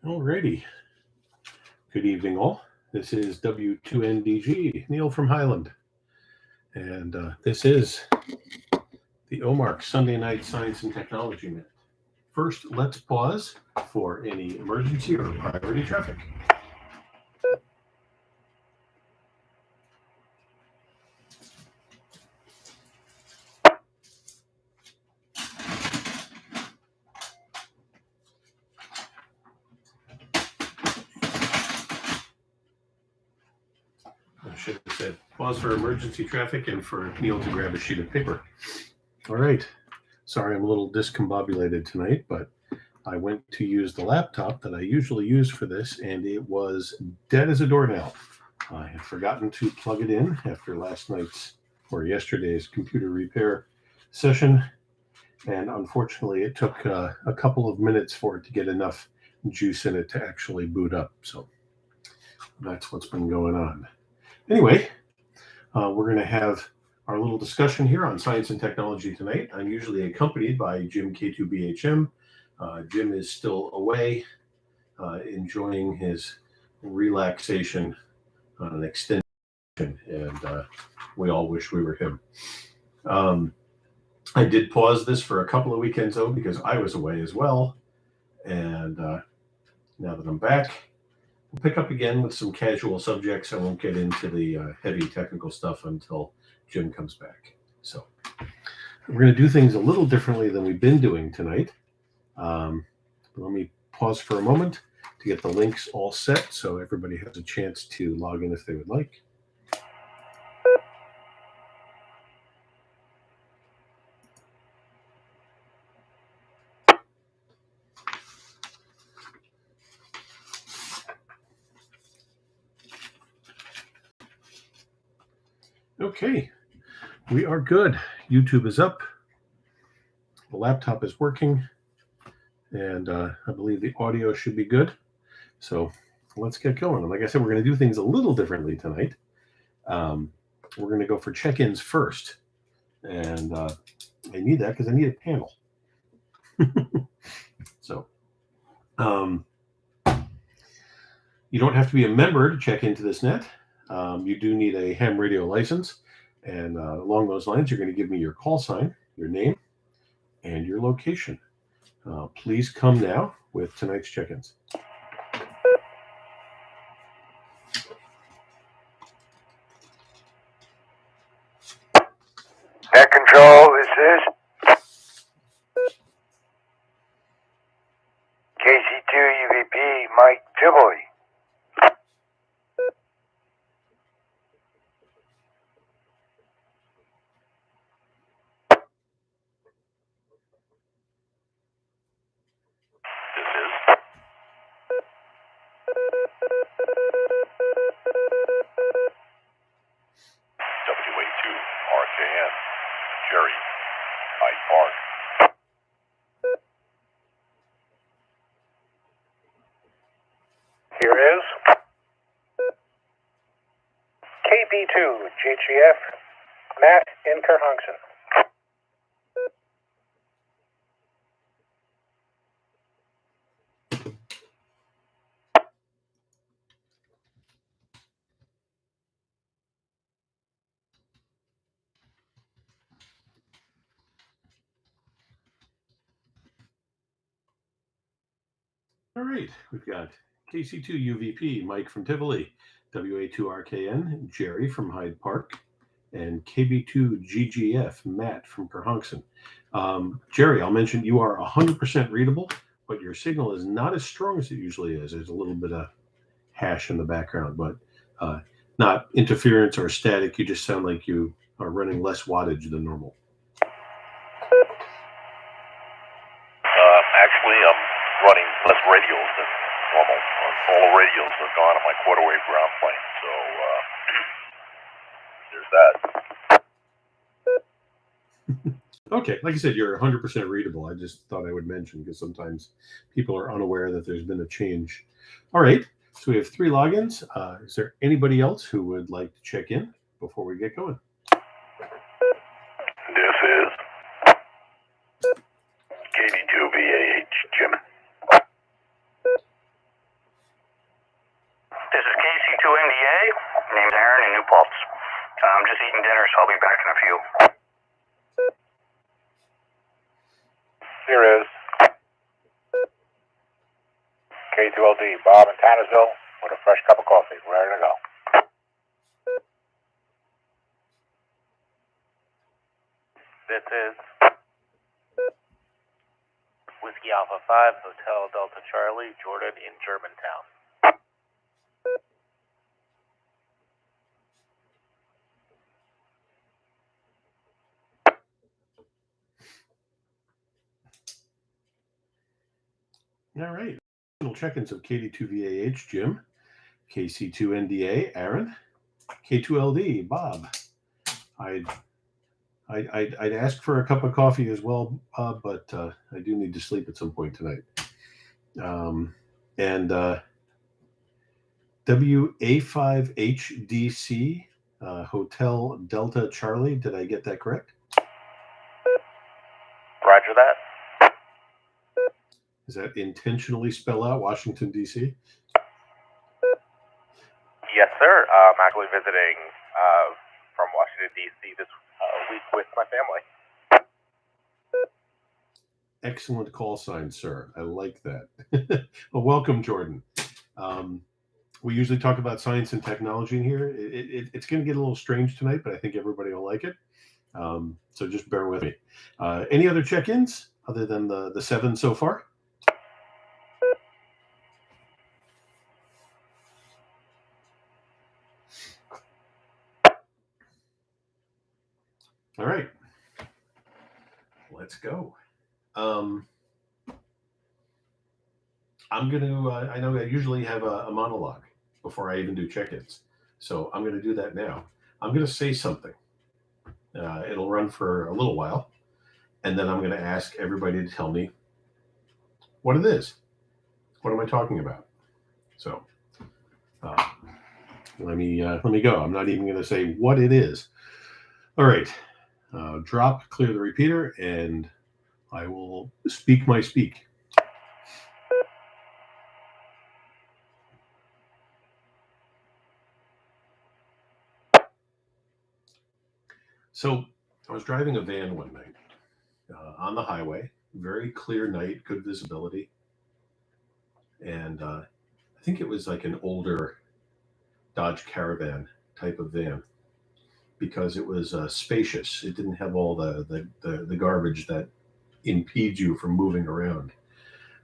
Alrighty. Good evening, all. This is W2NDG, Neil from Highland. And this is the OMARC Sunday Night Science and Technology Minute. First, let's pause for any emergency or priority traffic. I should have said pause for emergency traffic and for Neil to grab a sheet of paper. All right. Sorry, I'm a little discombobulated tonight, but I went to use the laptop that I usually use for this, and it was dead as a doornail. I had forgotten to plug it in after last night's or yesterday's computer repair session, and unfortunately it took a couple of minutes for it to get enough juice in it to actually boot up. So that's what's been going on. Anyway, we're going to have our little discussion here on science and technology tonight. I'm usually accompanied by Jim K2BHM. Jim is still away, enjoying his relaxation on an extension, and we all wish we were him. I did pause this for a couple of weekends, though, because I was away as well. And now that I'm back, we'll pick up again with some casual subjects. I won't get into the heavy technical stuff until Jim comes back. So we're going to do things a little differently than we've been doing tonight. Let me pause for a moment to get the links all set so everybody has a chance to log in if they would like. Okay, we are good. YouTube is up. The laptop is working. And I believe the audio should be good. So let's get going. And like I said, we're going to do things a little differently tonight. We're going to go for check-ins first. And I need that because I need a panel. So you don't have to be a member to check into this net. You do need a ham radio license. And along those lines, you're going to give me your call sign, your name, and your location. Please come now with tonight's check-ins. Net control, this is KC2 UVP Mike Tivoli. WA2RKN, Jerry, Hyde Park. Here is KB2 GGF, Matt in Kerhonkson. All right, we've got KC2 UVP, Mike from Tivoli, WA2RKN, Jerry from Hyde Park, and KB2 GGF, Matt from Kerhonkson. Jerry, I'll mention you are 100% readable, but your signal is not as strong as it usually is. There's a little bit of hash in the background, but not interference or static. You just sound like you are running less wattage than normal. Actually, I'm running less radios than normal. All the radios are gone on my quarter wave ground plane, so there's that. Okay, like I said, you're 100% readable. I just thought I would mention because sometimes people are unaware that there's been a change. All right, so we have 3 logins. Is there anybody else who would like to check in before we get going? This is KB2VAH, Jim. Name's Aaron in New Paltz. I'm just eating dinner, so I'll be back in a few. Here is K2LD, Bob in Tannersville with a fresh cup of coffee, ready to go. This is Whiskey Alpha 5, Hotel Delta Charlie, Jordan in Germantown. All right. Check-ins of KD2VAH, Jim, KC2NDA, Aaron, K2LD, Bob. I'd ask for a cup of coffee as well, but I do need to sleep at some point tonight. And WA5HDC, Hotel Delta Charlie. Did I get that correct? Roger that. Is that intentionally spell out Washington, D.C.? Yes, sir. I'm actually visiting from Washington, D.C. this week with my family. Excellent call sign, sir. I like that. Well, welcome, Jordan. We usually talk about science and technology in here. It's going to get a little strange tonight, but I think everybody will like it. So just bear with me. Any other check-ins other than the 7 so far? All right. Let's go. I'm going to, I know I usually have a monologue before I even do check-ins. So I'm going to do that now. I'm going to say something. It'll run for a little while. And then I'm going to ask everybody to tell me what it is. What am I talking about? So let me go. I'm not even going to say what it is. All right. Drop, clear the repeater, and I will speak my speak. So I was driving a van one night on the highway, very clear night, good visibility. And I think it was like an older Dodge Caravan type of van because it was spacious. It didn't have all the garbage that impedes you from moving around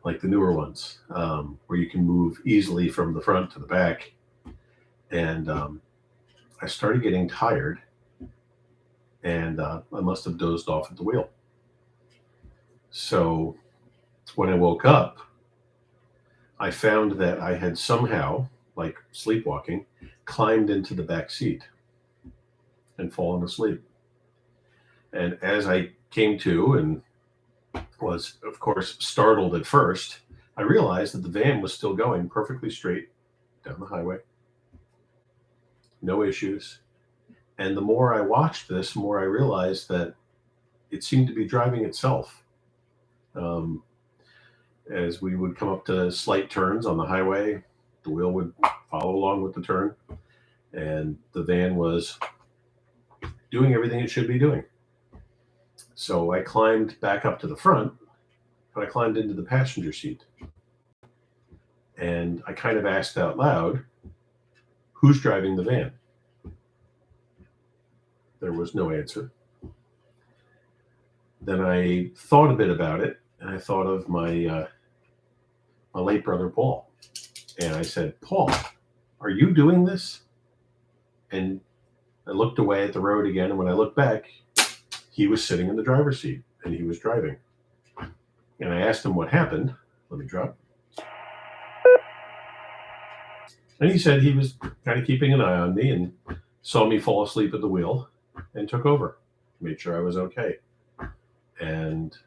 like the newer ones, where you can move easily from the front to the back. And I started getting tired, and I must have dozed off at the wheel. So when I woke up, I found that I had somehow, like sleepwalking, climbed into the back seat and fallen asleep. And as I came to and was, of course, startled at first, I realized that the van was still going perfectly straight down the highway. No issues. And the more I watched this, the more I realized that it seemed to be driving itself. As we would come up to slight turns on the highway, the wheel would follow along with the turn, and the van was doing everything it should be doing. So I climbed back up to the front, but I climbed into the passenger seat. And I kind of asked out loud, who's driving the van? There was no answer. Then I thought a bit about it, and I thought of my late brother, Paul. And I said, Paul, are you doing this? And I looked away at the road again, and when I looked back, he was sitting in the driver's seat, and he was driving. And I asked him what happened. Let me drop. And he said he was kind of keeping an eye on me and saw me fall asleep at the wheel and took over, made sure I was okay. And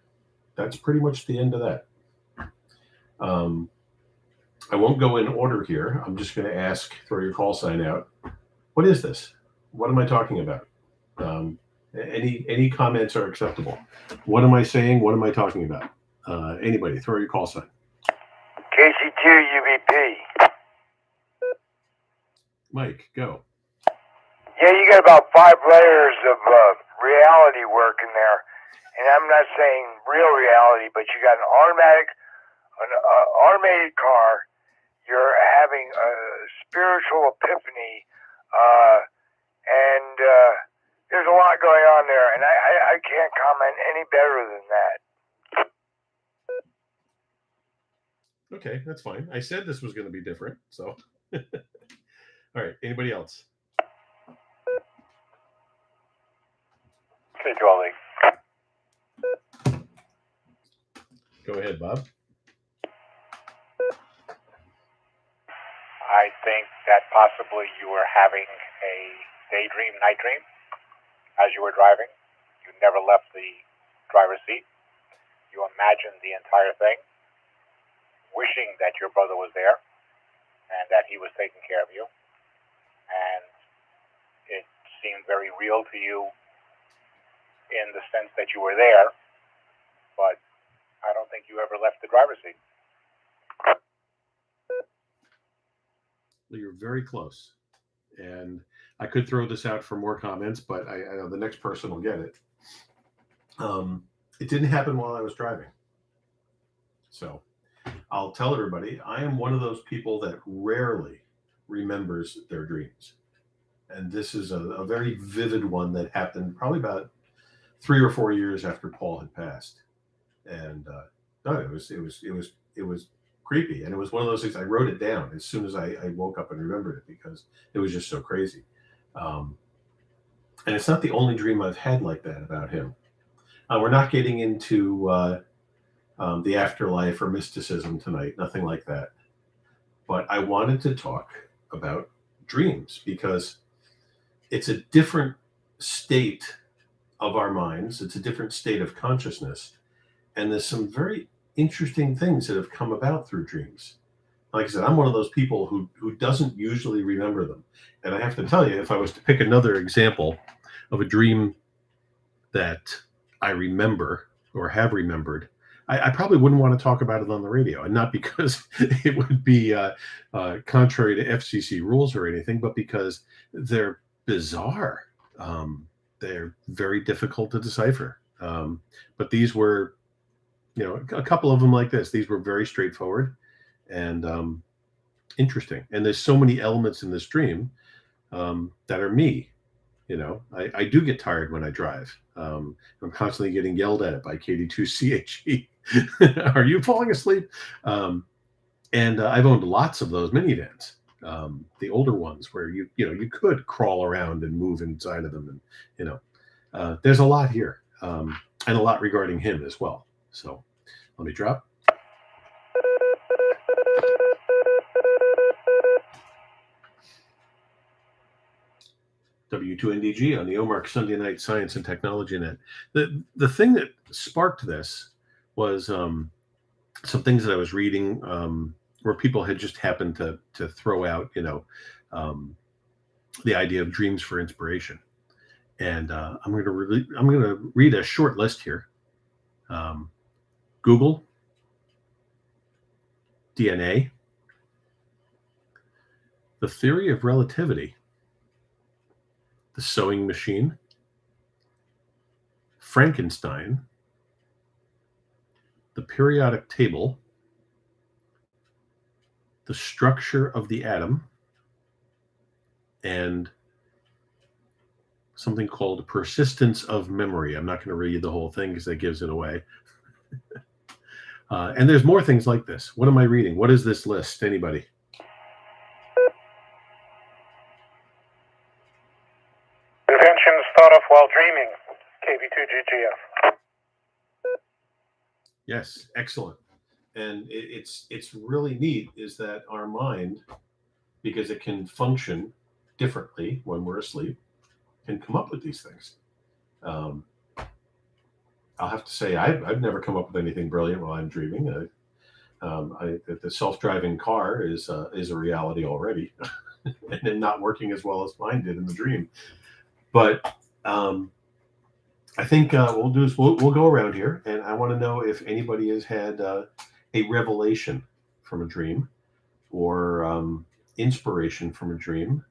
that's pretty much the end of that. I won't go in order here. I'm just going to ask, throw your call sign out. What is this? What am I talking about? Any comments are acceptable. What am I saying? What am I talking about? Anybody, throw your call sign. KC2 UVP. Mike, go. Yeah, you got about 5 layers of reality work in there. And I'm not saying real reality, but you got an automated car. You're having a spiritual epiphany, and there's a lot going on there. And I can't comment any better than that. Okay, that's fine. I said this was going to be different, so. All right, anybody else? K2LD. Go ahead, Bob. I think that possibly you were having a daydream, night dream, as you were driving. You never left the driver's seat. You imagined the entire thing, wishing that your brother was there and that he was taking care of you. And it seemed very real to you in the sense that you were there, but I don't think you ever left the driver's seat. Well, you're very close. And I could throw this out for more comments, but I know the next person will get it. It didn't happen while I was driving. So I'll tell everybody, I am one of those people that rarely remembers their dreams. And this is a very vivid one that happened probably about 3 or 4 years after Paul had passed. And no, it was creepy. And it was one of those things, I wrote it down as soon as I woke up and remembered it because it was just so crazy. And it's not the only dream I've had like that about him. We're not getting into the afterlife or mysticism tonight, nothing like that. But I wanted to talk about dreams because it's a different state of our minds. It's a different state of consciousness. And there's some very interesting things that have come about through dreams. Like I said, I'm one of those people who doesn't usually remember them. And I have to tell you, if I was to pick another example of a dream that I remember or have remembered, I probably wouldn't want to talk about it on the radio. And not because it would be contrary to FCC rules or anything, but because they're bizarre. They're very difficult to decipher. But these were, a couple of them like this. These were very straightforward and interesting. And there's so many elements in this dream that are me. I do get tired when I drive. I'm constantly getting yelled at by KD2CHE. Are you falling asleep? And I've owned lots of those minivans, the older ones where you could crawl around and move inside of them, and there's a lot here, and a lot regarding him as well. So let me drop. W2NDG on the OMARC Sunday Night Science and Technology Net. The thing that sparked this was some things that I was reading where people had just happened to throw out, the idea of dreams for inspiration. And I'm going to read a short list here. Google, DNA, the theory of relativity, the sewing machine, Frankenstein, the periodic table, the structure of the atom, and something called persistence of memory. I'm not going to read the whole thing because that gives it away. And there's more things like this. What am I reading? What is this list? Anybody? Inventions thought of while dreaming, KB2GGF. Yes, excellent. And it's really neat is that our mind, because it can function differently when we're asleep, can come up with these things. I'll have to say I've never come up with anything brilliant while I'm dreaming. The self-driving car is a reality already, and then not working as well as mine did in the dream. But I think what we'll do is we'll go around here, and I want to know if anybody has had a revelation from a dream or inspiration from a dream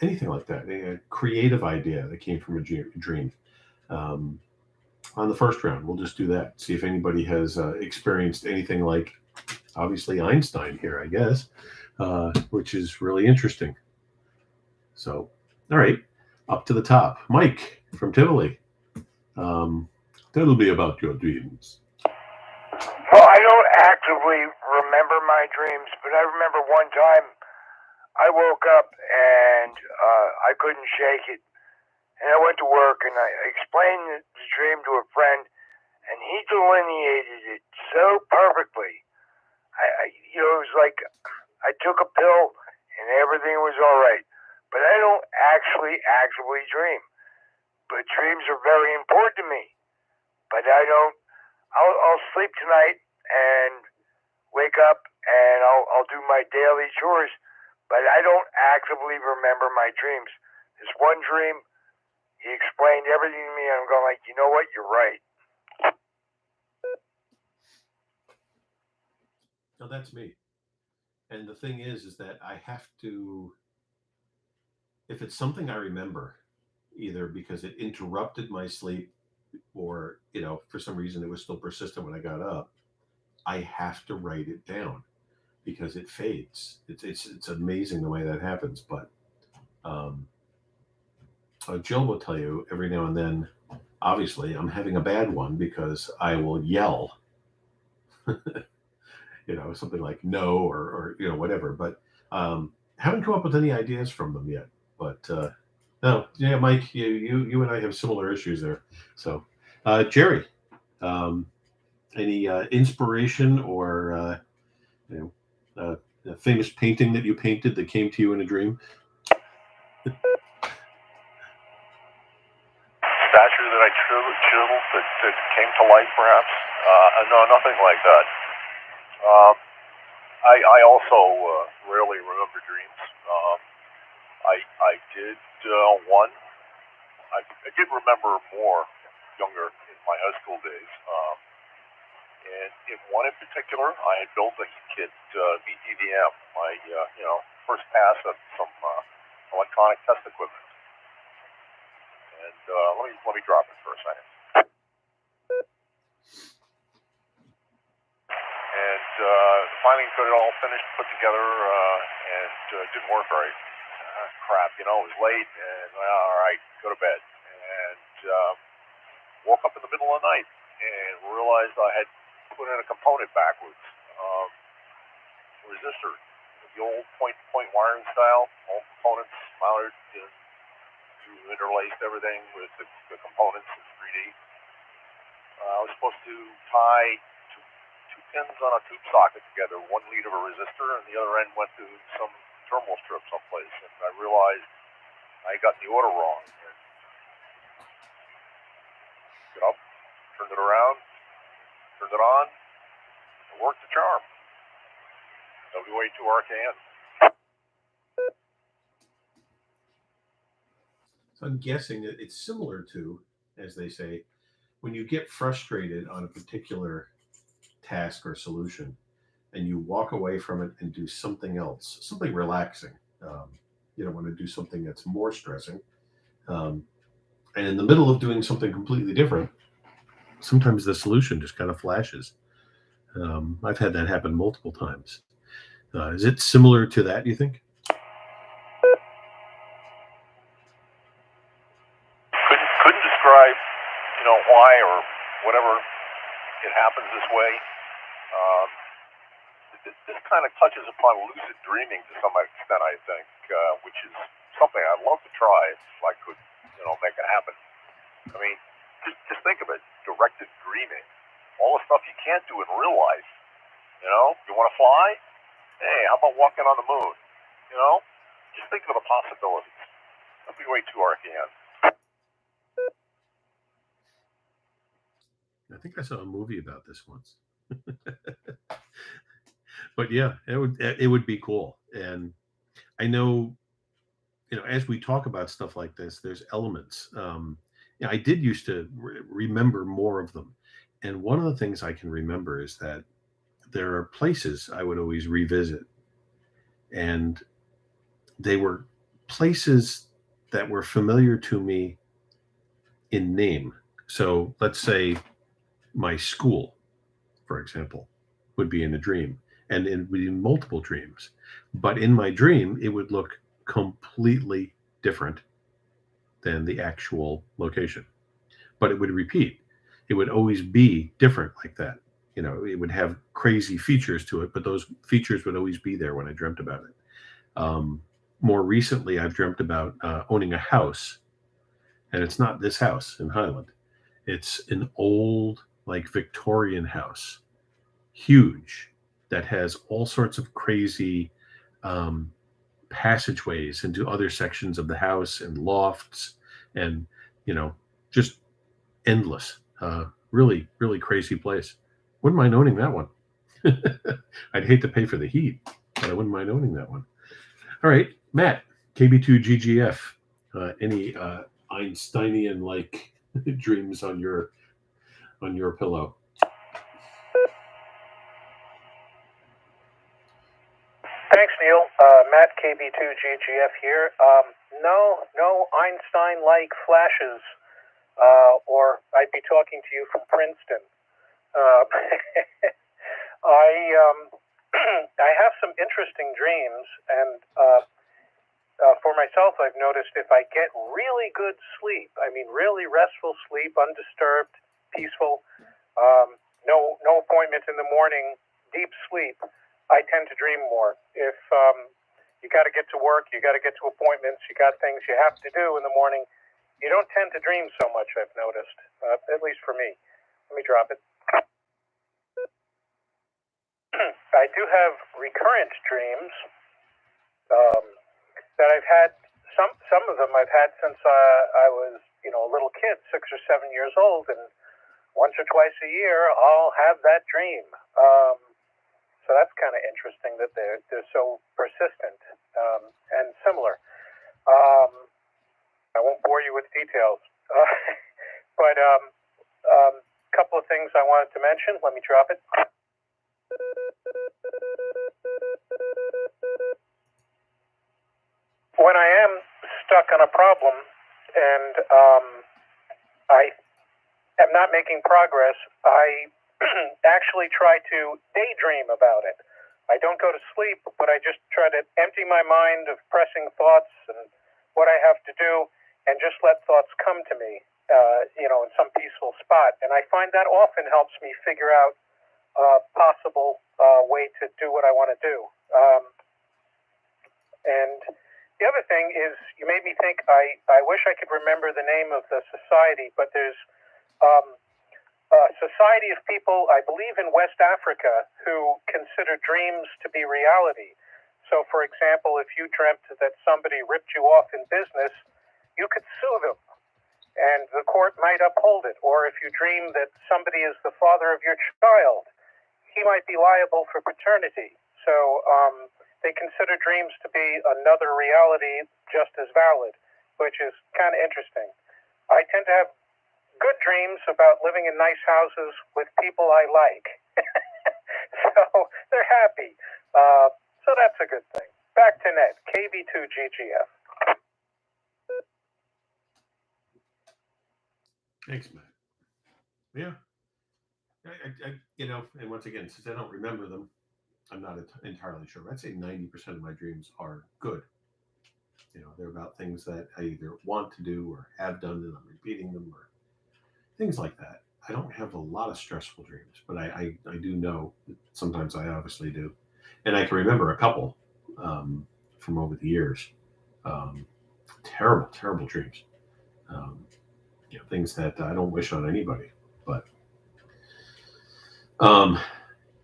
anything like that, a creative idea that came from a dream. Um, on the first round, we'll just do that. See if anybody has experienced anything like, obviously, Einstein here, I guess, which is really interesting. So, all right, up to the top. Mike from Tivoli. That'll be about your dreams. Well, I don't actively remember my dreams, but I remember one time I woke up and I couldn't shake it. And I went to work and I explained the dream to a friend, and he delineated it so perfectly. It was like I took a pill and everything was all right. But I don't actually actively dream. But dreams are very important to me. But I don't. I'll sleep tonight and wake up and I'll do my daily chores. But I don't actively remember my dreams. This one dream, he explained everything to me, and I'm going like, you know what? You're right. No, that's me. And the thing is that I have to, if it's something I remember, either because it interrupted my sleep or, for some reason it was still persistent when I got up, I have to write it down because it fades. It's amazing the way that happens. But Jill will tell you every now and then, obviously, I'm having a bad one because I will yell, something like no or whatever. But haven't come up with any ideas from them yet. But no, yeah, Mike, you and I have similar issues there. So, Jerry, any inspiration or a famous painting that you painted that came to you in a dream? Statue that I chiseled that came to life, perhaps? No, nothing like that. I also rarely remember dreams. I did one. I did remember more younger in my high school days. And in one in particular, I had built a kit VTVM, my first pass at some electronic test equipment. And let me drop it for a second. And finally got it all finished, put together, and didn't work right. Crap, it was late, and all right, go to bed. And woke up in the middle of the night and realized I had put in a component backwards. Resistor, the old point-to-point wiring style, all components mounted, you interlaced everything with the components in 3D. I was supposed to tie two pins on a tube socket together. One lead of a resistor, and the other end went to some terminal strip someplace. And I realized I got the order wrong. And got up, turned it around, turned it on, and worked the charm. WA2RKN. So I'm guessing that it's similar to, as they say, when you get frustrated on a particular task or solution and you walk away from it and do something else, something relaxing. You don't want to do something that's more stressing. And in the middle of doing something completely different, sometimes the solution just kind of flashes. I've had that happen multiple times. Is it similar to that, you think? Couldn't describe, why or whatever it happens this way. This kind of touches upon lucid dreaming to some extent, I think, which is something I'd love to try if I could, make it happen. I mean, just think of it, directed dreaming. All the stuff you can't do in real life. You want to fly? Hey, how about walking on the moon? Just think of the possibilities. WA2RKN. I think I saw a movie about this once. But yeah, it would be cool. And I know, as we talk about stuff like this, there's elements. I did used to remember more of them. And one of the things I can remember is that there are places I would always revisit. And they were places that were familiar to me in name. So let's say my school, for example, would be in a dream, and it would be in multiple dreams. But in my dream, it would look completely different than the actual location. But it would repeat. It would always be different like that. It would have crazy features to it, but those features would always be there when I dreamt about it. More recently, I've dreamt about owning a house, and it's not this house in Highland. It's an old, like Victorian house, huge, that has all sorts of crazy passageways into other sections of the house and lofts, and just endless. Really, really crazy place. Wouldn't mind owning that one. I'd hate to pay for the heat, but I wouldn't mind owning that one. All right, Matt, KB2GGF. Any Einsteinian-like dreams on your pillow? Thanks, Neil. Matt, KB2GGF here. No Einstein-like flashes, or I'd be talking to you from Princeton. I have some interesting dreams, and for myself, I've noticed if I get really good sleep, I mean really restful sleep, undisturbed, peaceful, no appointment in the morning, deep sleep, I tend to dream more. If you got to get to work, you got to get to appointments, you got things you have to do in the morning, you don't tend to dream so much, I've noticed, at least for me. Let me drop it. I do have recurrent dreams that I've had. Some of them I've had since I was, a little kid, 6 or 7 years old, and once or twice a year I'll have that dream. So that's kind of interesting that they're so persistent and similar. I won't bore you with details, but a couple of things I wanted to mention. Let me drop it. When I am stuck on a problem and I am not making progress, I actually try to daydream about it. I don't go to sleep, but I just try to empty my mind of pressing thoughts and what I have to do, and just let thoughts come to me, in some peaceful spot. And I find that often helps me figure out a possible way to do what I want to do. And the other thing is, you made me think, I wish I could remember the name of the society, but there's a society of people, I believe in West Africa, who consider dreams to be reality. So, for example, if you dreamt that somebody ripped you off in business, you could sue them, and the court might uphold it. Or if you dream that somebody is the father of your child, he might be liable for paternity. So they consider dreams to be another reality just as valid, which is kind of interesting. I tend to have good dreams about living in nice houses with people I like. So they're happy. So that's a good thing. Back to Ned, KB2GGF. Thanks, Matt. Yeah. And once again, since I don't remember them, I'm not entirely sure. I'd say 90% of my dreams are good. They're about things that I either want to do or have done, and I'm repeating them, or things like that. I don't have a lot of stressful dreams, but I do know that sometimes I obviously do. And I can remember a couple from over the years. Terrible, terrible dreams. Things that I don't wish on anybody. But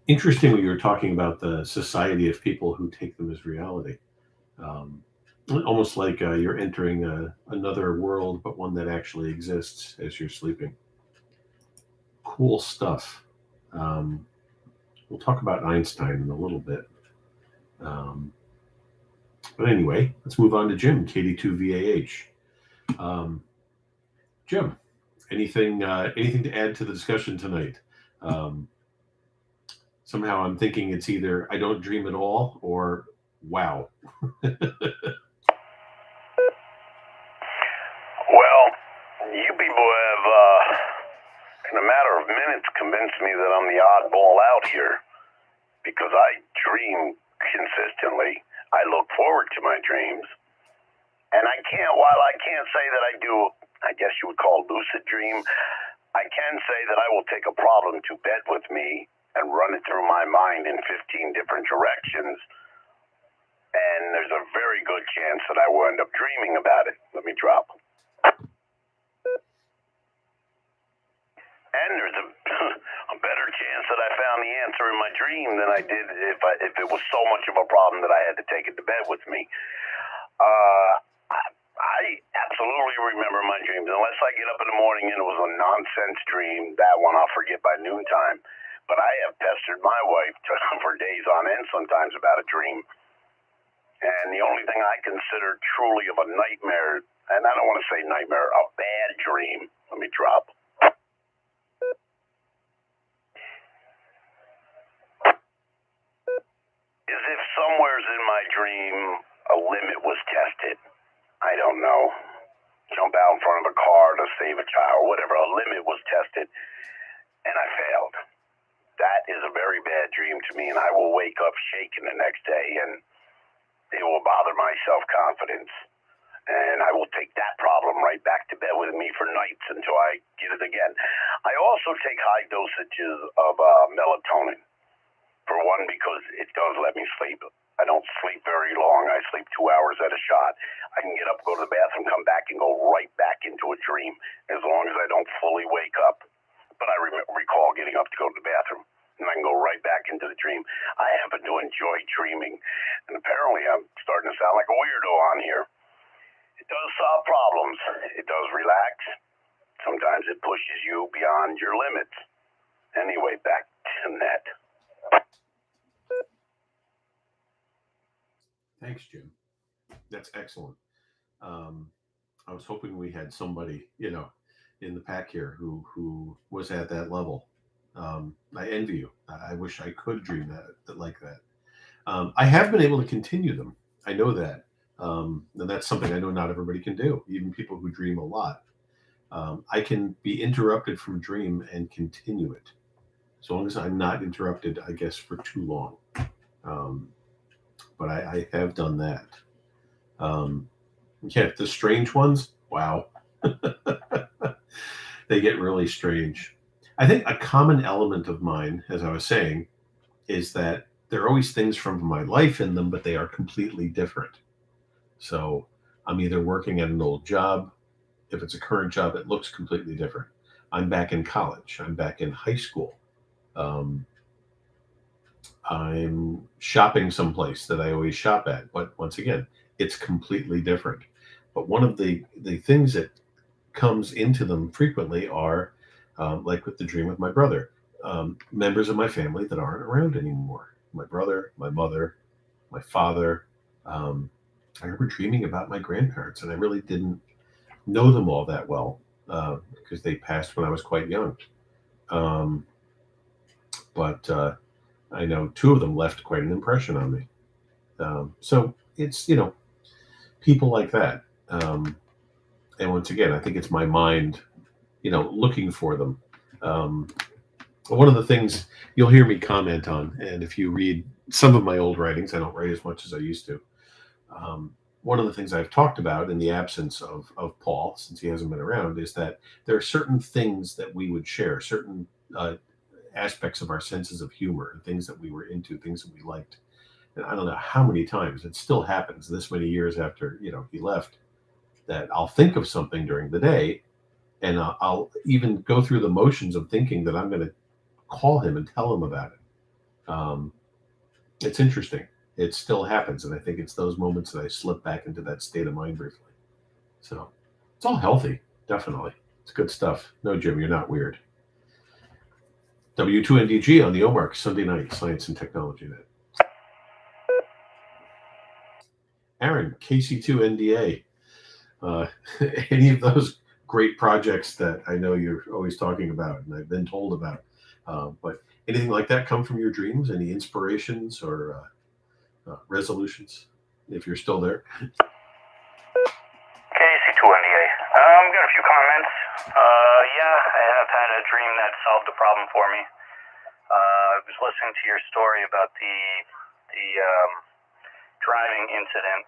interesting when you were talking about the society of people who take them as reality. Almost like you're entering another world, but one that actually exists as you're sleeping. Cool stuff. We'll talk about Einstein in a little bit. But anyway, let's move on to Jim, KD2VAH. Jim, anything to add to the discussion tonight? Somehow I'm thinking it's either I don't dream at all or Wow. Well, you people have, in a matter of minutes, convinced me that I'm the oddball out here because I dream consistently. I look forward to my dreams. And while I can't say that I do, I guess you would call lucid dream, I can say that I will take a problem to bed with me and run it through my mind in 15 different directions. And there's a very good chance that I will end up dreaming about it. Let me drop. And there's a better chance that I found the answer in my dream than I did if it was so much of a problem that I had to take it to bed with me. I absolutely remember my dreams. Unless I get up in the morning and it was a nonsense dream, that one I'll forget by noontime. But I have pestered my wife for days on end sometimes about a dream. And the only thing I consider truly of a nightmare, and I don't want to say nightmare, a bad dream, let me drop, is if somewheres in my dream a limit was tested. I don't know. Jump out in front of a car to save a child, whatever, a limit was tested, and I failed. That is a very bad dream to me, and I will wake up shaking the next day, and it will bother my self-confidence. And I will take that problem right back to bed with me for nights until I get it again. I also take high dosages of melatonin. For one, because it does let me sleep. I don't sleep very long. I sleep 2 hours at a shot. I can get up, go to the bathroom, come back, and go right back into a dream as long as I don't fully wake up. But I recall getting up to go to the bathroom, and I can go right back into the dream. I happen to enjoy dreaming, and apparently I'm starting to sound like a weirdo on here. It does solve problems. It does relax. Sometimes it pushes you beyond your limits. Anyway, back to Ned. Thanks, Jim. That's excellent. I was hoping we had somebody, in the pack here who was at that level. I envy you. I wish I could dream that like that. I have been able to continue them. I know that, and that's something I know not everybody can do. Even people who dream a lot, I can be interrupted from a dream and continue it, as long as I'm not interrupted, I guess, for too long. Um, but I have done that. Yeah, the strange ones, wow. They get really strange. I think a common element of mine, as I was saying, is that there are always things from my life in them, but they are completely different. So I'm either working at an old job. If it's a current job, it looks completely different. I'm back in college. I'm back in high school. Um, I'm shopping someplace that I always shop at, but once again, it's completely different. But one of the things that comes into them frequently are, like with the dream with my brother, members of my family that aren't around anymore. My brother, my mother, my father. Um, I remember dreaming about my grandparents, and I really didn't know them all that well because they passed when I was quite young. Um, but I know two of them left quite an impression on me. So it's, people like that. And once again, I think it's my mind, looking for them. Um, One of the things you'll hear me comment on, and if you read some of my old writings, I don't write as much as I used to. One of the things I've talked about in the absence of Paul, since he hasn't been around, is that there are certain things that we would share, certain aspects of our senses of humor, and things that we were into, things that we liked. And I don't know how many times it still happens this many years after he left, that I'll think of something during the day, and I'll even go through the motions of thinking that I'm going to call him and tell him about it. It's interesting. It still happens, and I think it's those moments that I slip back into that state of mind briefly. So it's all healthy, definitely. It's good stuff. No, Jim, you're not weird. W2NDG on the OMARC Sunday night Science and Technology Net. Aaron, KC2NDA. Any of those great projects that I know you're always talking about and I've been told about. But anything like that come from your dreams? Any inspirations or resolutions, if you're still there. KC2NDA. Got a few comments. Yeah, I have had a dream that solved the problem for me. I was listening to your story about the driving incident.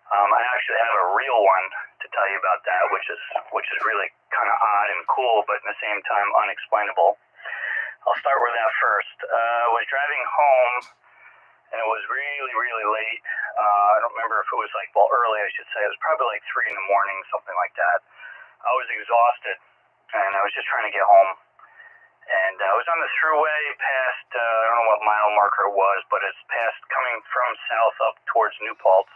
I actually have a real one to tell you about that, which is really kind of odd and cool, but at the same time unexplainable. I'll start with that first. I was driving home, and it was really, really late. I don't remember if it was early, I should say. It was probably 3 in the morning, something like that. I was exhausted, and I was just trying to get home. And I was on the thruway past, I don't know what mile marker it was, but it's past coming from south up towards New Paltz.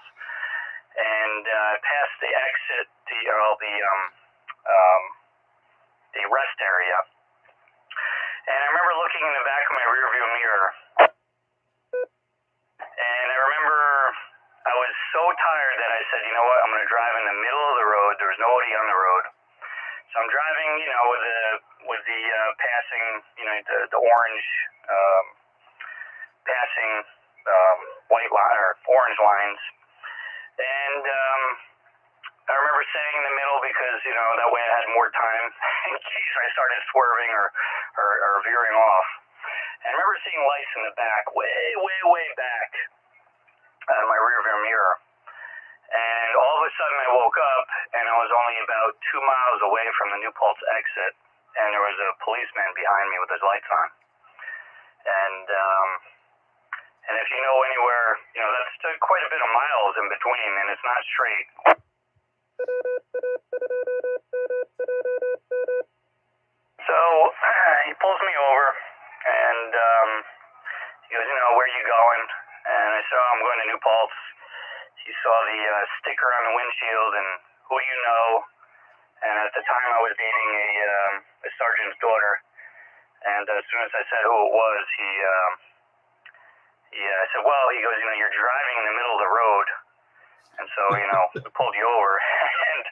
And past the exit, the rest area. And I remember looking in the back of my rearview mirror. And I remember I was so tired that I said, you know what, I'm going to drive in the middle of the road. There was nobody on the road. So I'm driving, with the passing, the orange, passing white line or orange lines. And I remember staying in the middle because, that way I had more time in case I started swerving or veering off. And I remember seeing lights in the back, way back on my rearview mirror. And all of a sudden I woke up and I was only about 2 miles away from the New Paltz exit, and there was a policeman behind me with his lights on. And if you know anywhere, that's quite a bit of miles in between, and it's not straight. So he pulls me over, and he goes, where are you going? And I said, I'm going to New Paltz. He saw the sticker on the windshield and who you know. And at the time I was dating a sergeant's daughter. And as soon as I said who it was, I said, well, he goes, you're driving in the middle of the road. And so, we pulled you over. And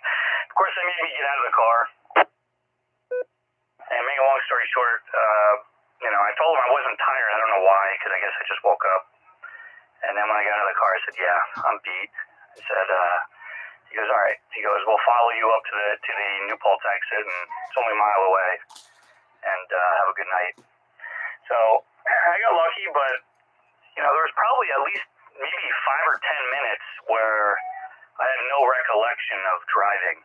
of course they made me get out of the car. And make a long story short, I told him I wasn't tired. I don't know why, because I guess I just woke up. And then when I got out of the car, I said, yeah, I'm beat. I said, he goes, all right. He goes, we'll follow you up to the New Paltz exit, and it's only a mile away. And have a good night. So I got lucky, but, there was probably at least maybe 5 or 10 minutes where I had no recollection of driving.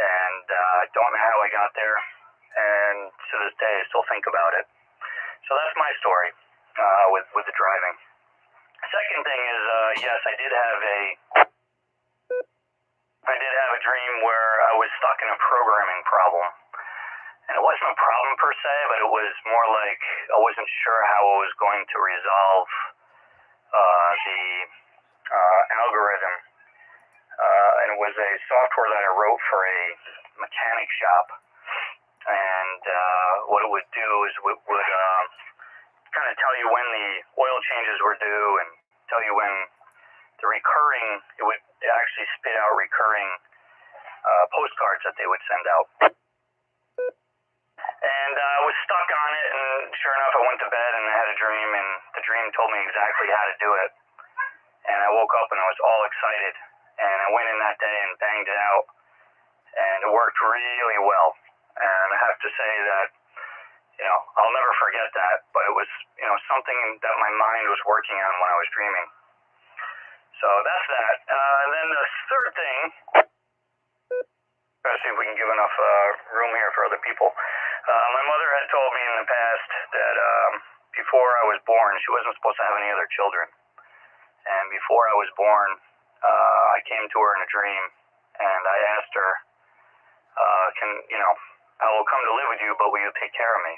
And I don't know how I got there. And to this day, I still think about it. So that's my story with the driving. Second thing is, yes, I did have a dream where I was stuck in a programming problem. And it wasn't a problem per se, but it was more like I wasn't sure how I was going to resolve the algorithm. And it was a software that I wrote for a mechanic shop. And what it would do is would kind of tell you when the oil changes were due and tell you when it would actually spit out recurring postcards that they would send out. And I was stuck on it, and sure enough, I went to bed and I had a dream, and the dream told me exactly how to do it. And I woke up and I was all excited, and I went in that day and banged it out, and it worked really well. And I have to say that, I'll never forget that, but it was, something that my mind was working on when I was dreaming. So that's that. And then the third thing, let's see if we can give enough room here for other people. My mother had told me in the past that before I was born, she wasn't supposed to have any other children. And before I was born, I came to her in a dream, and I asked her, I will come to live with you, but will you take care of me?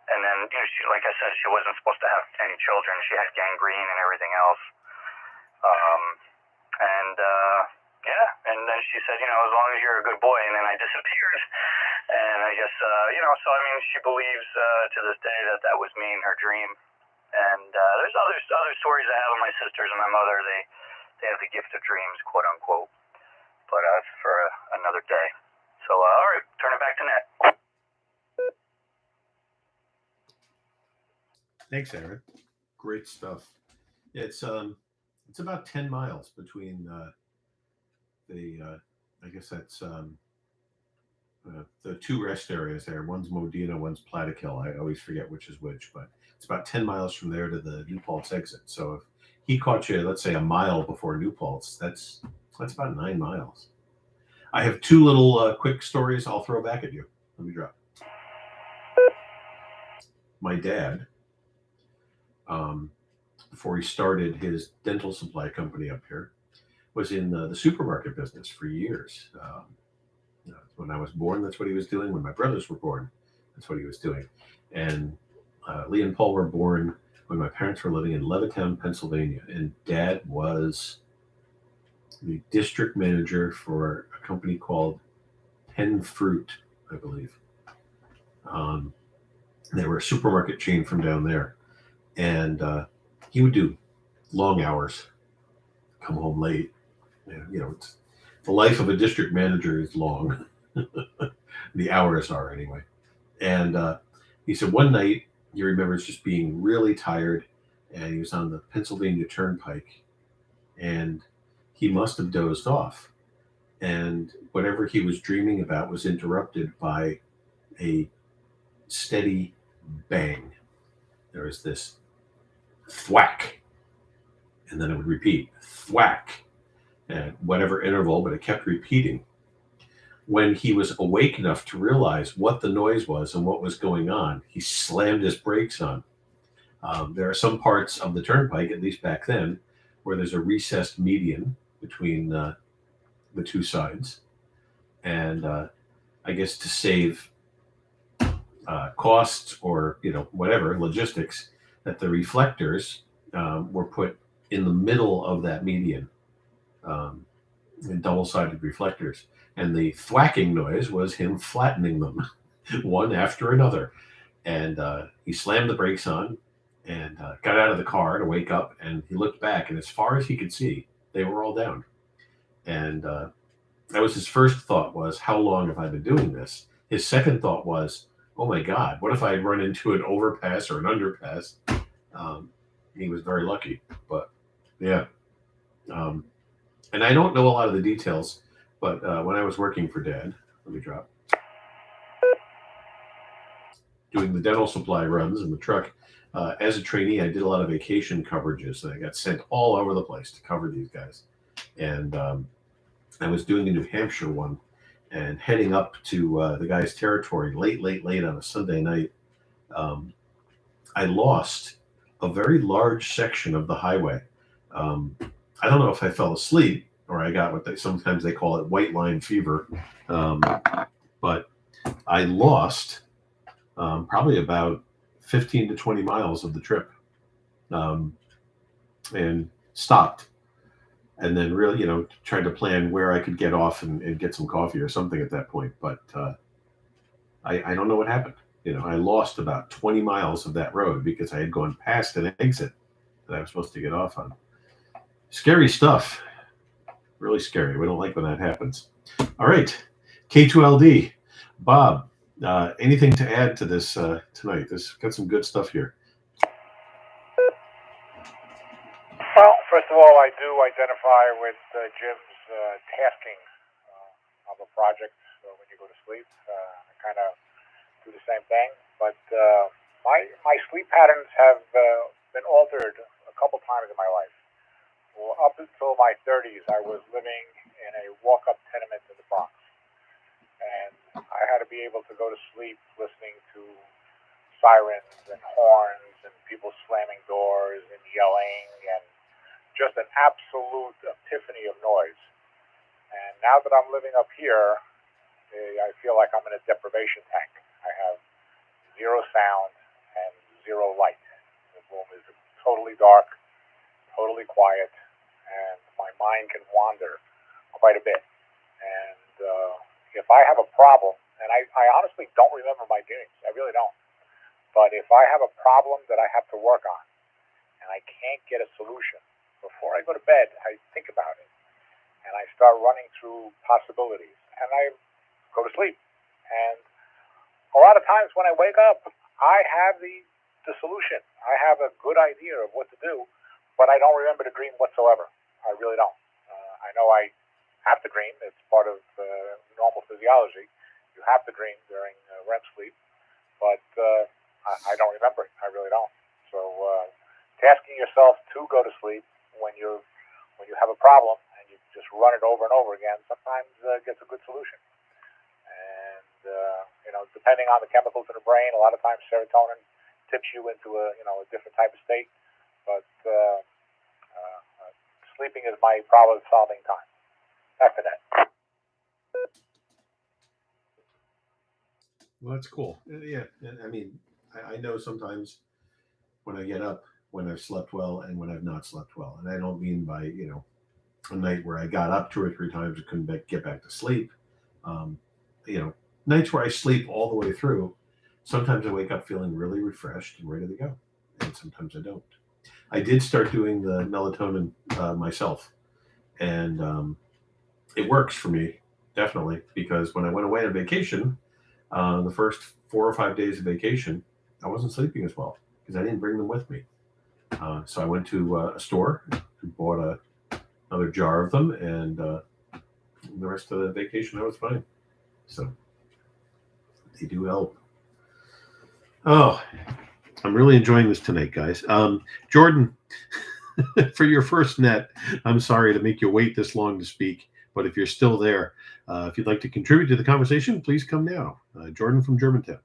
And then, she, like I said, she wasn't supposed to have any children. She had gangrene and everything else. And then she said, as long as you're a good boy. And then I disappeared. And I guess, she believes to this day that was me in her dream. And there's other stories I have of my sisters and my mother. They have the gift of dreams, quote unquote. But that's for another day. So, all right, turn it back to Ned. Thanks, Aaron. Great stuff. It's about 10 miles between the I guess that's the two rest areas there. One's Modena, one's Plattekill. I always forget which is which, but it's about 10 miles from there to the New Paltz exit. So if he caught you, let's say, a mile before New Paltz, that's about 9 miles. I have two little quick stories I'll throw back at you. Let me drop. My dad, before he started his dental supply company up here, was in the supermarket business for years. When I was born, that's what he was doing. When my brothers were born, that's what he was doing. And Lee and Paul were born when my parents were living in Levittown, Pennsylvania. And Dad was the district manager for a company called Penn Fruit, I believe. They were a supermarket chain from down there. And he would do long hours, come home late. It's, the life of a district manager is long. The hours are, anyway. And he said one night he remembers just being really tired, and he was on the Pennsylvania Turnpike, and he must have dozed off. And whatever he was dreaming about was interrupted by a steady bang. There was this thwack, and then it would repeat, thwack, at whatever interval, but it kept repeating. When he was awake enough to realize what the noise was and what was going on, he slammed his brakes on. There are some parts of the turnpike, at least back then, where there's a recessed median between the two sides. And I guess to save costs or, whatever, logistics, that the reflectors were put in the middle of that median, in double-sided reflectors. And the thwacking noise was him flattening them one after another. And he slammed the brakes on and got out of the car to wake up. And he looked back, and as far as he could see, they were all down. And that was his first thought, was, how long have I been doing this? His second thought was, oh my God, what if I run into an overpass or an underpass? He was very lucky. But yeah. And I don't know a lot of the details, but when I was working for Dad, let me drop, doing the dental supply runs in the truck, as a trainee, I did a lot of vacation coverages, and I got sent all over the place to cover these guys. And I was doing a New Hampshire one and heading up to the guy's territory late on a Sunday night. I lost a very large section of the highway. I don't know if I fell asleep or I got what sometimes they call it white line fever. But I lost probably about 15 to 20 miles of the trip, and stopped. And then really, tried to plan where I could get off and get some coffee or something at that point. But I don't know what happened. I lost about 20 miles of that road because I had gone past an exit that I was supposed to get off on. Scary stuff. Really scary. We don't like when that happens. All right. K2LD. Bob, anything to add to this tonight? This got some good stuff here. Well, first of all, I do identify with Jim's tasking of a project when you go to sleep. I kind of do the same thing, but my sleep patterns have been altered a couple times in my life. Well, up until my 30s, I was living in a walk-up tenement in the Bronx, and I had to be able to go to sleep listening to sirens and horns and people slamming doors and yelling and just an absolute epiphany of noise. And now that I'm living up here, I feel like I'm in a deprivation tank. I have zero sound and zero light. The room is totally dark, totally quiet, and my mind can wander quite a bit. And if I have a problem, and I honestly don't remember my dreams, I really don't. But if I have a problem that I have to work on, and I can't get a solution, before I go to bed, I think about it. And I start running through possibilities. And I go to sleep. And a lot of times when I wake up, I have the the solution. I have a good idea of what to do, but I don't remember the dream whatsoever. I really don't. I know I have to dream. It's part of normal physiology. You have to dream during REM sleep, but I don't remember it. I really don't. So tasking yourself to go to sleep when you have a problem and you just run it over and over again sometimes gets a good solution. And depending on the chemicals in the brain, a lot of times serotonin tips you into a different type of state. But sleeping is my problem-solving time. After that. Well, that's cool. Yeah, I mean, I know sometimes when I get up, when I've slept well and when I've not slept well. And I don't mean by, a night where I got up 2 or 3 times and couldn't get back to sleep. Nights where I sleep all the way through, sometimes I wake up feeling really refreshed and ready to go. And sometimes I don't. I did start doing the melatonin myself. And it works for me, definitely, because when I went away on vacation, the first 4 or 5 days of vacation, I wasn't sleeping as well because I didn't bring them with me. So I went to a store and bought another jar of them, and the rest of the vacation I was fine. So they do help. Oh, I'm really enjoying this tonight, guys. Jordan, for your first net, I'm sorry to make you wait this long to speak, but if you're still there, if you'd like to contribute to the conversation, please come now. Jordan from Germantown.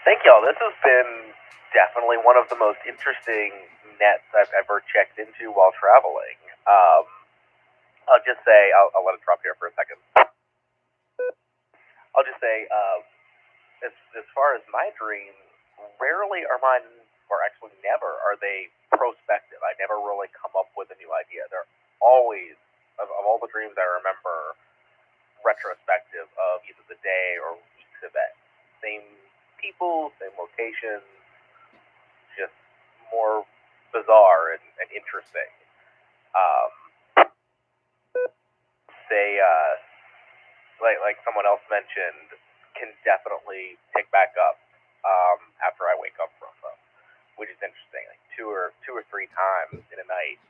Thank y'all. This has been definitely one of the most interesting nets I've ever checked into while traveling. I'll just say, I'll let it drop here for a second. I'll just say, as far as my dreams, rarely are mine, or actually never, are they prospective. I never really come up with a new idea. They're always, of all the dreams I remember, retrospective of either the day or week's event. Same people, same locations, just more bizarre and interesting. They, like someone else mentioned, can definitely pick back up after I wake up from them, which is interesting. Like two or three times in a night,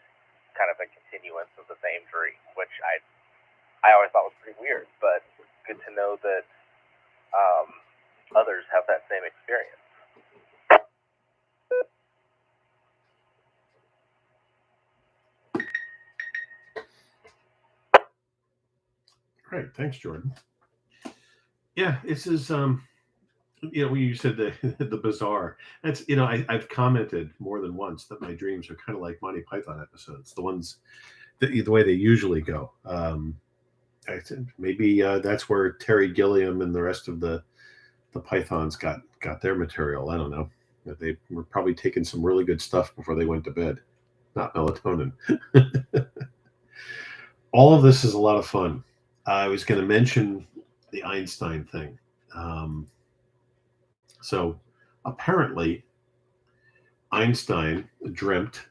kind of a continuance of the same dream, which I always thought was pretty weird, but good to know that others have that same experience. Great, thanks, Jordan. Yeah, this is when you said the bizarre. That's I've commented more than once that my dreams are kind of like Monty Python episodes, the ones the way they usually go. I think maybe that's where Terry Gilliam and the rest of the Pythons got their material. I don't know. They were probably taking some really good stuff before they went to bed, not melatonin. All of this is a lot of fun. I was going to mention the Einstein thing. So apparently, Einstein dreamt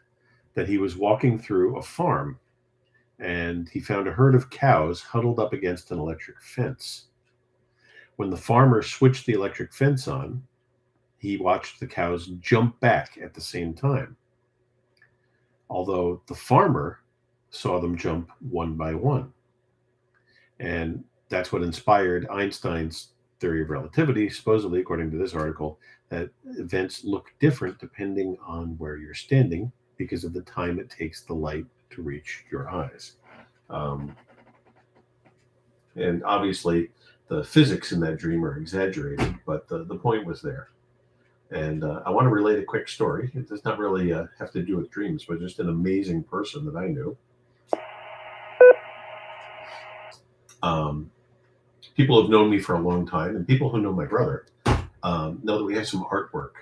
that he was walking through a farm and he found a herd of cows huddled up against an electric fence. When the farmer switched the electric fence on, he watched the cows jump back at the same time. Although the farmer saw them jump one by one. And that's what inspired Einstein's theory of relativity, supposedly, according to this article, that events look different depending on where you're standing because of the time it takes the light to reach your eyes. And obviously, the physics in that dream are exaggerated, but the point was there. And I want to relate a quick story. It does not really have to do with dreams, but just an amazing person that I knew. People have known me for a long time, and people who know my brother know that we have some artwork,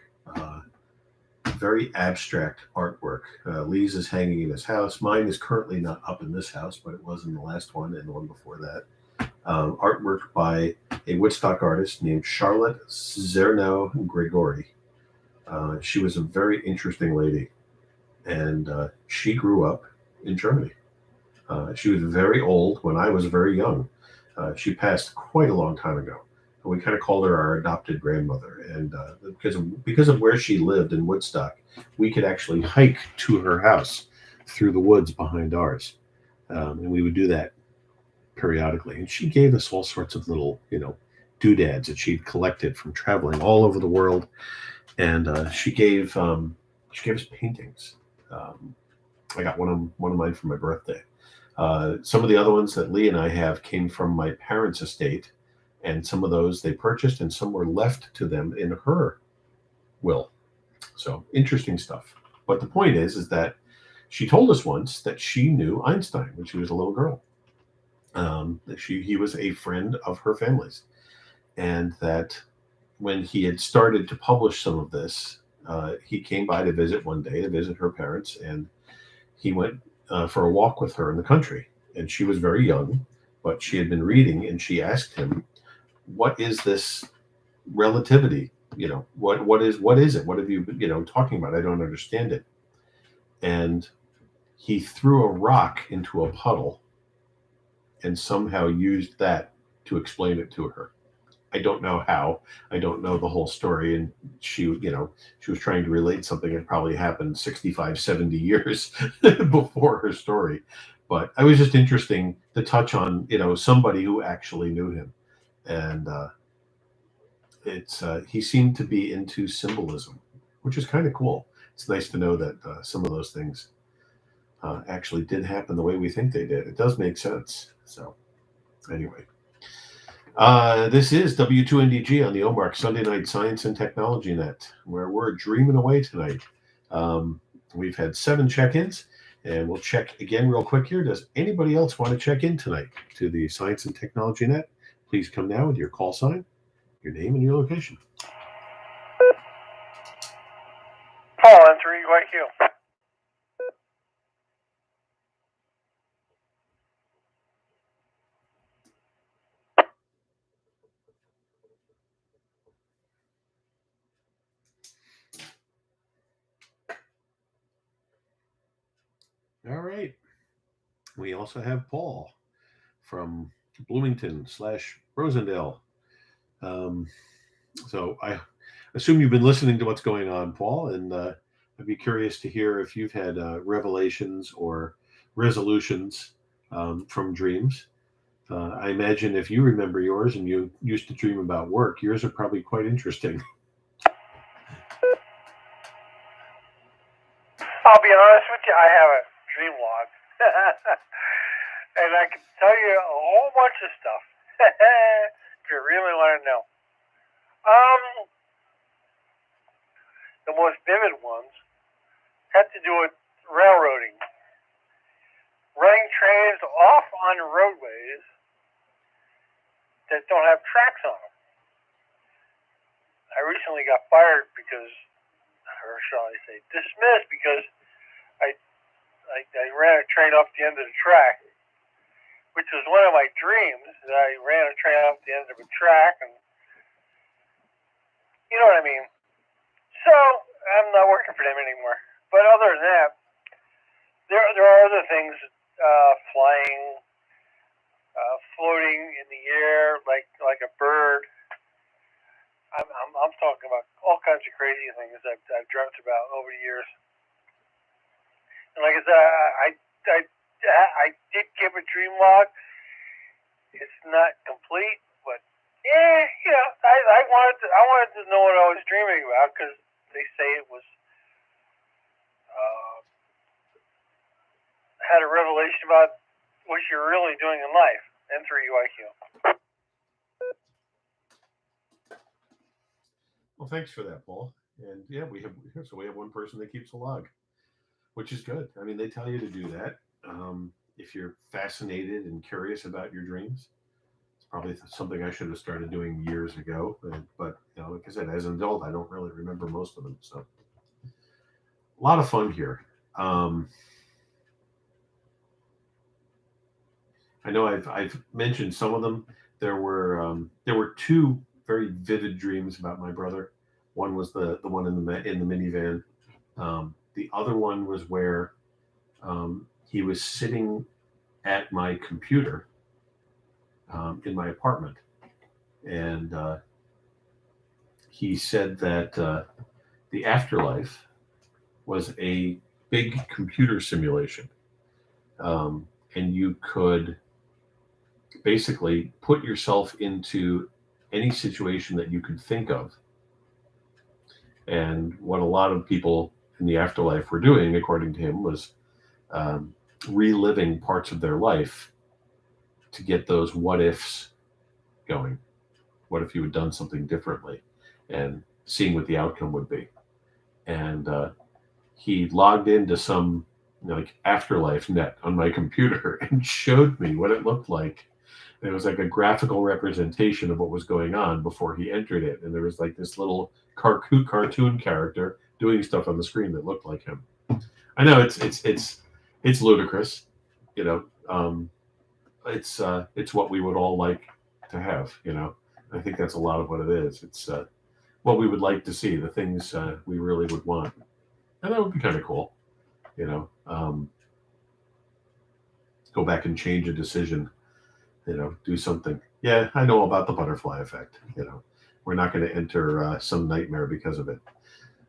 very abstract artwork. Lee's is hanging in his house. Mine is currently not up in this house, but it was in the last one and the one before that. Artwork by a Woodstock artist named Charlotte Zernow-Gregori. She was a very interesting lady, and she grew up in Germany. She was very old when I was very young. She passed quite a long time ago. And we kind of called her our adopted grandmother. And because of where she lived in Woodstock, we could actually hike to her house through the woods behind ours. And we would do that periodically. And she gave us all sorts of little, doodads that she'd collected from traveling all over the world. And she gave us paintings. I got one of mine for my birthday. Some of the other ones that Lee and I have came from my parents' estate, and some of those they purchased, and some were left to them in her will. So interesting stuff. But the point is that she told us once that she knew Einstein when she was a little girl. He was a friend of her family's, and that when he had started to publish some of this, he came by to visit one day to visit her parents, and he went for a walk with her in the country. And she was very young, but she had been reading, and she asked him, "What is this relativity? What is it? What have you been talking about? I don't understand it." And he threw a rock into a puddle and somehow used that to explain it to her. I don't know how. I don't know the whole story. And she was trying to relate something that probably happened 65, 70 years before her story. But it was just interesting to touch on, somebody who actually knew him. And he seemed to be into symbolism, which is kind of cool. It's nice to know that some of those things actually did happen the way we think they did. It does make sense. So anyway. This is W2NDG on the OMARC Sunday Night Science and Technology Net, where we're dreaming away tonight. We've had 7 check-ins, and we'll check again real quick here. Does anybody else want to check in tonight to the Science and Technology Net? Please come now with your call sign, your name, and your location. Paul, N3UIQ. All right. We also have Paul from Bloomington/Rosendale. So I assume you've been listening to what's going on, Paul, and I'd be curious to hear if you've had revelations or resolutions from dreams. I imagine if you remember yours and you used to dream about work, yours are probably quite interesting. I'll be honest with you, I have a dream log. And I can tell you a whole bunch of stuff if you really want to know. The most vivid ones had to do with railroading. Running trains off on roadways that don't have tracks on them. I recently got fired because, or shall I say, dismissed because I ran a train off the end of the track, which was one of my dreams, that I ran a train off the end of a track, and you know what I mean. So I'm not working for them anymore. But other than that, there are other things, flying, floating in the air like a bird. I'm talking about all kinds of crazy things I've dreamt about over the years. And like I said, I did give a dream log. It's not complete, but I wanted to know what I was dreaming about, because they say it was had a revelation about what you're really doing in life. N3UIQ. Well, thanks for that, Paul. And yeah, we have one person that keeps a log, which is good. I mean, they tell you to do that. If you're fascinated and curious about your dreams, it's probably something I should have started doing years ago. But like I said, as an adult, I don't really remember most of them. So a lot of fun here. I know I've mentioned some of them. There were 2 very vivid dreams about my brother. One was the one in the minivan. The other one was where he was sitting at my computer in my apartment, and he said that the afterlife was a big computer simulation, and you could basically put yourself into any situation that you could think of. And what a lot of people in the afterlife were doing, according to him, was reliving parts of their life to get those what ifs going. What if you had done something differently, and seeing what the outcome would be. And he logged into some like afterlife net on my computer and showed me what it looked like. And it was like a graphical representation of what was going on before he entered it. And there was like this little cartoon character doing stuff on the screen that looked like him. I know it's ludicrous, you know. It's what we would all like to have, you know. I think that's a lot of what it is. It's what we would like to see, the things we really would want, and that would be kind of cool, you know. Go back and change a decision, you know, do something. Yeah, I know about the butterfly effect. You know, we're not going to enter some nightmare because of it.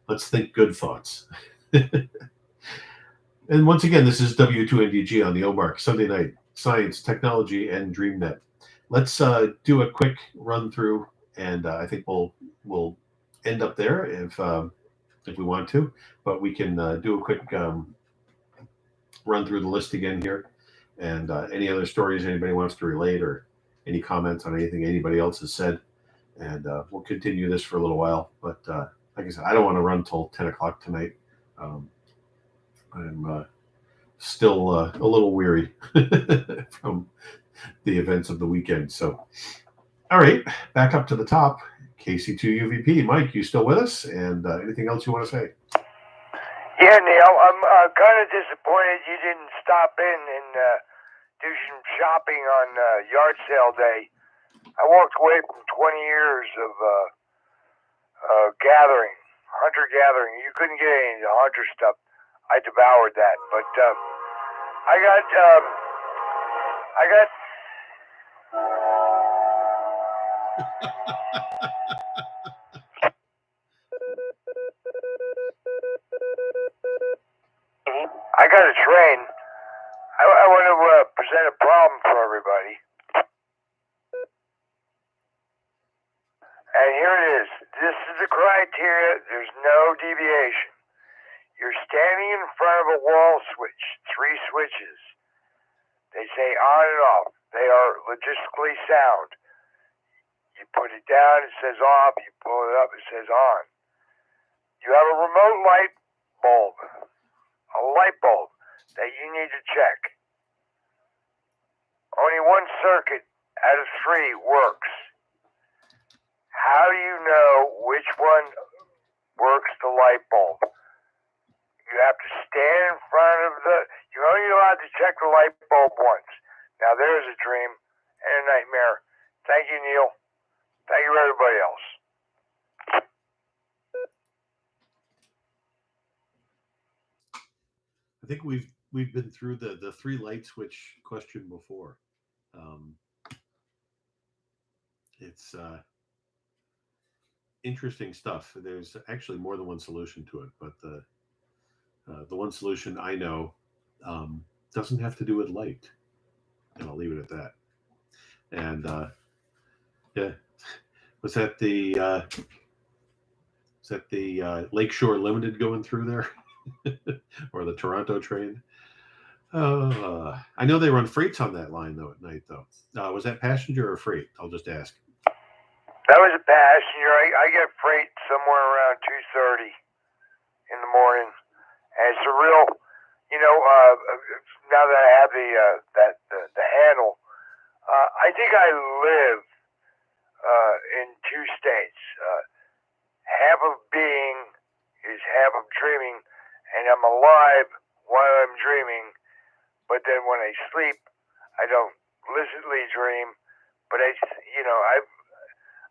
Let's think good thoughts. And once again, this is W2NDG on the OMARC Sunday night science, technology, and DreamNet. Let's do a quick run through, and I think we'll end up there if we want to, but we can do a quick run through the list again here, and any other stories anybody wants to relate, or any comments on anything anybody else has said, and we'll continue this for a little while. But like I said, I don't want to run till 10 o'clock tonight. I'm still a little weary from the events of the weekend. So, all right, back up to the top. KC2UVP. Mike, you still with us? And anything else you want to say? Yeah, Neil, I'm kind of disappointed you didn't stop in and do some shopping on yard sale day. I walked away from 20 years of gathering, hunter-gathering. You couldn't get any of the hunter stuff. I devoured that, but I got a train. I want to present a problem for everybody. And here it is. This is the criteria. There's no deviation. You're standing in front of a wall switch, 3 switches. They say on and off. They are logistically sound. You put it down, it says off. You pull it up, it says on. You have a remote light bulb, that you need to check. Only one circuit out of 3 works. How do you know which one works the light bulb? You have to stand in front of you're only allowed to check the light bulb once. Now there's a dream and a nightmare. Thank you, Neil. Thank you, everybody else. I think we've been through the 3 light switch question before. It's interesting stuff. There's actually more than one solution to it, but the one solution I know doesn't have to do with light, and I'll leave it at that. And yeah, was that the Lakeshore Limited going through there, or the Toronto train? I know they run freights on that line though at night though. Was that passenger or freight? I'll just ask. That was a passenger. I get freight somewhere around 2:30 in the morning, and it's a real, you know. Now that I have the handle, I think I live in 2 states. Half of being is half of dreaming, and I'm alive while I'm dreaming. But then when I sleep, I don't lucidly dream. But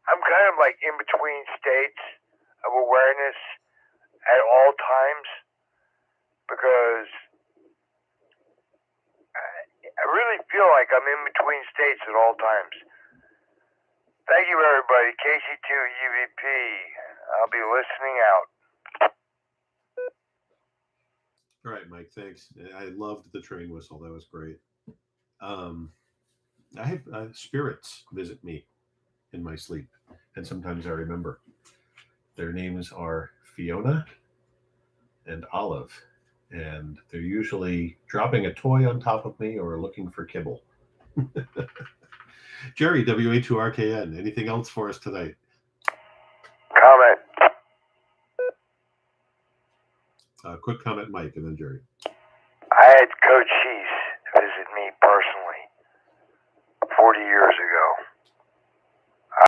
I'm kind of like in between states of awareness at all times, because I really feel like I'm in between states at all times. Thank you, everybody. KC2 UVP. I'll be listening out. All right, Mike, thanks. I loved the train whistle. That was great. I have spirits visit me in my sleep, and sometimes I remember. Their names are Fiona and Olive, and they're usually dropping a toy on top of me or looking for kibble. Jerry, WA2RKN, anything else for us tonight? Comment. Quick comment, Mike, and then Jerry. I had Coach Cheese visit me personally 40 years